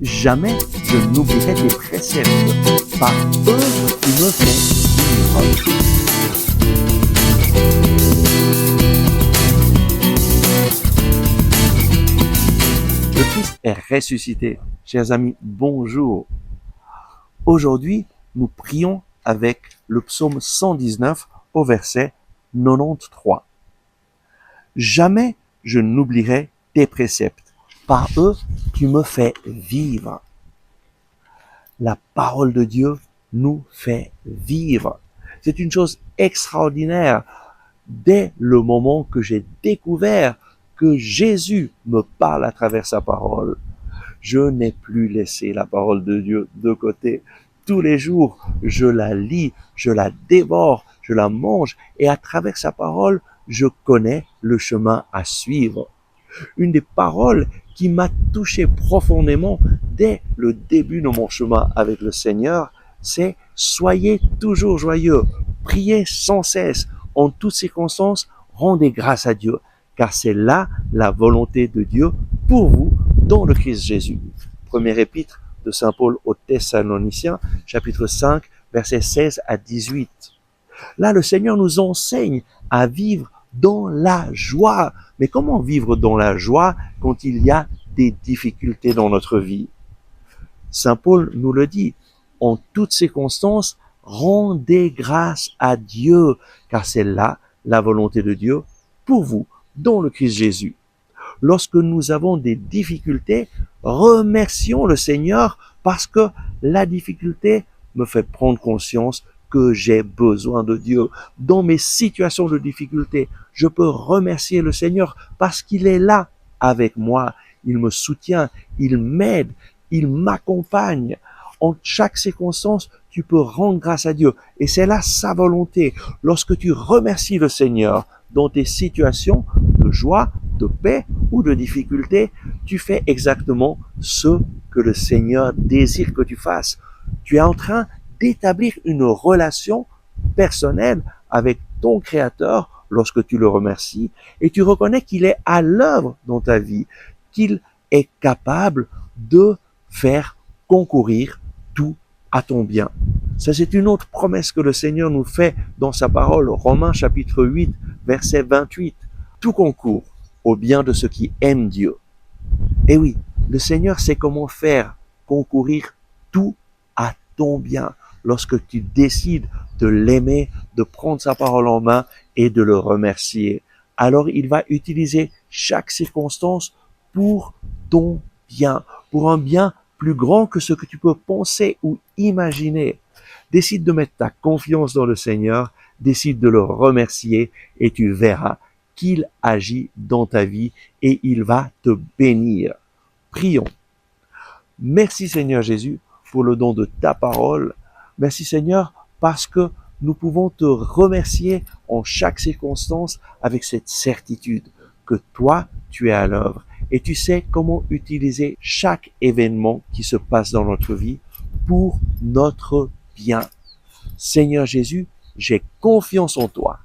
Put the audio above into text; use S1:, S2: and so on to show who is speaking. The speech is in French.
S1: Jamais je n'oublierai tes préceptes. Par eux, tu me fais vivre. Le Christ est ressuscité. Chers amis, bonjour. Aujourd'hui, nous prions avec le psaume 119 au verset 93. Jamais je n'oublierai tes préceptes. Par eux, tu me fais vivre. La parole de Dieu nous fait vivre. C'est une chose extraordinaire. Dès le moment que j'ai découvert que Jésus me parle à travers sa parole, je n'ai plus laissé la parole de Dieu de côté. Tous les jours, je la lis, je la dévore, je la mange et à travers sa parole, je connais le chemin à suivre. Une des paroles qui m'a touché profondément dès le début de mon chemin avec le Seigneur, c'est « Soyez toujours joyeux, priez sans cesse, en toutes circonstances, rendez grâce à Dieu, car c'est là la volonté de Dieu pour vous dans le Christ Jésus. » Première épître de Saint Paul aux Thessaloniciens, chapitre 5, versets 16 à 18. Là, le Seigneur nous enseigne à vivre dans la joie. Mais comment vivre dans la joie quand il y a des difficultés dans notre vie? Saint Paul nous le dit, en toutes circonstances, rendez grâce à Dieu, car c'est là la volonté de Dieu pour vous, dans le Christ Jésus. Lorsque nous avons des difficultés, remercions le Seigneur parce que la difficulté me fait prendre conscience que j'ai besoin de Dieu. Dans mes situations de difficulté, je peux remercier le Seigneur parce qu'il est là avec moi. Il me soutient, il m'aide, il m'accompagne. En chaque circonstance, tu peux rendre grâce à Dieu. Et c'est là sa volonté. Lorsque tu remercies le Seigneur dans tes situations de joie, de paix ou de difficulté, tu fais exactement ce que le Seigneur désire que tu fasses. Tu es en train d'établir une relation personnelle avec ton Créateur lorsque tu le remercies et tu reconnais qu'il est à l'œuvre dans ta vie, qu'il est capable de faire concourir tout à ton bien. Ça, c'est une autre promesse que le Seigneur nous fait dans sa parole, Romains chapitre 8, verset 28. Tout concourt au bien de ceux qui aiment Dieu. Et oui, le Seigneur sait comment faire concourir tout à ton bien lorsque tu décides de l'aimer, de prendre sa parole en main et de le remercier. Alors il va utiliser chaque circonstance pour ton bien, pour un bien plus grand que ce que tu peux penser ou imaginer. Décide de mettre ta confiance dans le Seigneur, décide de le remercier et tu verras qu'il agit dans ta vie et il va te bénir. Prions. Merci Seigneur Jésus pour le don de ta parole. Merci Seigneur parce que nous pouvons te remercier en chaque circonstance avec cette certitude que toi, tu es à l'œuvre et tu sais comment utiliser chaque événement qui se passe dans notre vie pour notre bien. Seigneur Jésus, j'ai confiance en toi.